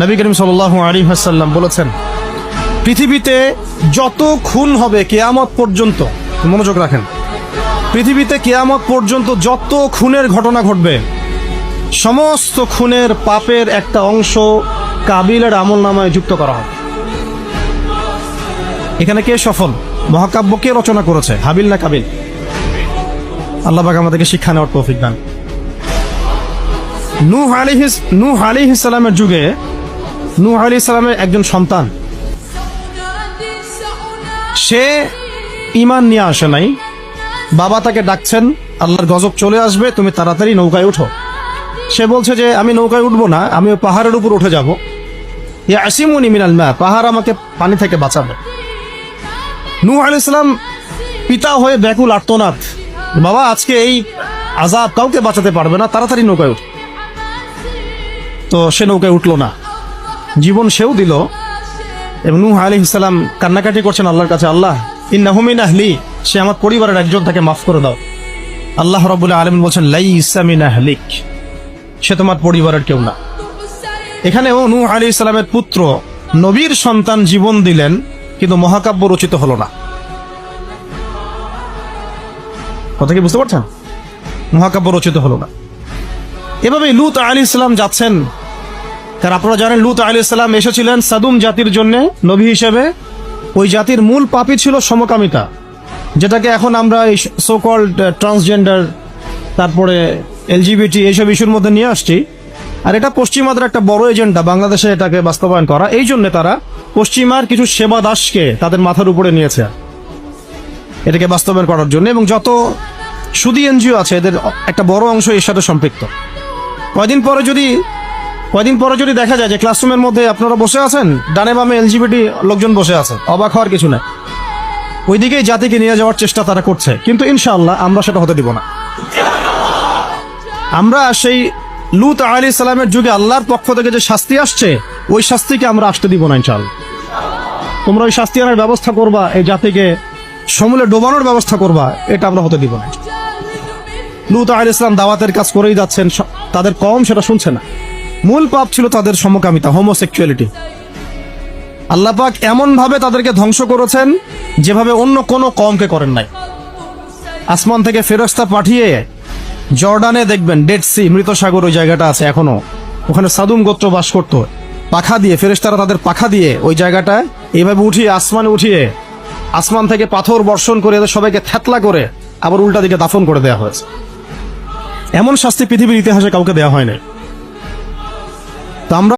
নবী করিম সাল্লাল্লাহু আলাইহি ওয়াসাল্লাম বলেছেন, পৃথিবীতে যত খুন হবে কিয়ামত পর্যন্ত, মনোযোগ রাখেন, পৃথিবীতে কিয়ামত পর্যন্ত যত খুনের ঘটনা ঘটবে, সমস্ত খুনের পাপের একটা অংশ কাবিলের আমলনামায় যুক্ত করা হবে। এখানে কে সফল? মহাকাব্য কে রচনা করেছে, হাবিল না কাবিল? আল্লাহ পাক আমাদেরকে শিক্ষা নেওয়ার তৌফিক দান। নূহ আলাইহিস সালামের যুগে নূহ আলাইহিস সালামের একজন সন্তান, সে ঈমান নিয়ে আসে নাই। বাবা তাকে ডাকছেন, আল্লাহর গজব চলে আসবে, তুমি তাড়াতাড়ি নৌকায় উঠো। সে বলছে যে আমি নৌকায় উঠবো না, আমি ওই পাহাড়ের উপর উঠে যাব। ইয়াসিমুনি মিনাল মা, পাহাড় আমাকে পানি থেকে বাঁচাবে। নূহ আলাইহিস সালাম পিতা হয়ে ব্যাকুল আর্তনাদ, বাবা আজকে এই আযাব কাউকে বাঁচাতে পারবে না, তাড়াতাড়ি নৌকায় উঠ। তো সে নৌকায় উঠলো না, জীবন সেও দিল। এবং নূহ আলাইহিস সালাম কান্নাকাটি করছেন আল্লাহর কাছে, আল্লাহ ইন্নাহু মিন আহলি, সে আমার পরিবারের একজন, তাকে মাফ করে দাও। আল্লাহ রাব্বুল আলামিন বলছেন লাইসা মিন আহলিক, সে তোমার পরিবারের কেউ না। এখানেও নূহ আলাইহিস সালামের পুত্র নবীর সন্তান জীবন দিলেন, কিন্তু মহাকাব্য রচিত হলো না। কথা কি বুঝতে পারছেন? মহাকাব্য রচিত হলো না। এভাবে লূত আলাইহিস সালাম যাচ্ছেন, কারণ আপনারা জানেন লূত আলাইহিস সালাম এসেছিলেন সাদুম জাতির জন্য নবী হিসেবে। ওই জাতির মূল পাপই ছিল সমকামিতা, যেটাকে এখন আমরা এই সো কল্ড ট্রান্সজেন্ডার, তারপরে এলজিবিটি এইসব ইস্যুর মধ্যে নিয়ে আসছি। আর এটা পশ্চিমাদের একটা বড় এজেন্ডা, বাংলাদেশে এটাকে বাস্তবায়ন করা। এই জন্য তারা পশ্চিমার কিছু সেবা দাসকে তাদের মাথার উপরে নিয়েছে এটাকে বাস্তবায়ন করার জন্য। এবং যত সুদী এনজিও আছে এদের একটা বড় অংশ এর সাথে সম্পৃক্ত। কয়দিন পরে যদি দেখা যায় যে ক্লাসরুমের মধ্যে আপনারা বসে আছেন, ডানে বামে এলজিবিটি লোকজন বসে আছে, অবাক হওয়ার কিছু নাই। ওইদিকেই জাতিকে নিয়ে যাওয়ার চেষ্টা তারা করছে, কিন্তু ইনশাআল্লাহ আমরা সেটা হতে দিব না। আমরা সেই লূত আলাইহিস সালামের যুগে আল্লাহর পক্ষ থেকে যে শাস্তি আসছে, ওই শাস্তিকে আমরা আসতে দিব না ইনশাআল্লাহ। তোমরা ওই শাস্তি আনার ব্যবস্থা করবা, এই জাতিকে সমূলে ডোবানোর ব্যবস্থা করবা, এটা আমরা হতে দিব না। লূত আলাইহিস সালাম দাওয়াতের কাজ করেই যাচ্ছেন, তাদের কওম সেটা শুনছে না। মূল পাপ ছিল তাদের সমকামিতা, হোমোসেক্সুয়ালিটি। আল্লাহ পাক এমন ভাবে তাদেরকে ধ্বংস করেছেন যেভাবে অন্য কোনো কওমকে করেন নাই। আসমান থেকে ফেরেশতা পাঠিয়ে, জর্ডানে দেখবেন ডেড সি, মৃত সাগর, ওই জায়গাটা আছে এখনো, ওখানে সাদুম গোত্র বাস করত। পাখা দিয়ে ফেরেশতারা তাদের পাখা দিয়ে ওই জায়গাটায় এইভাবে উঠিয়ে আসমানে উঠিয়ে আসমান থেকে পাথর বর্ষণ করে এদের সবাইকে থ্যাতলা করে আবার উল্টা দিকে দাফন করে দেওয়া হয়েছে। এমন শাস্তি পৃথিবীর ইতিহাসে কাউকে দেওয়া হয় না। তা আমরা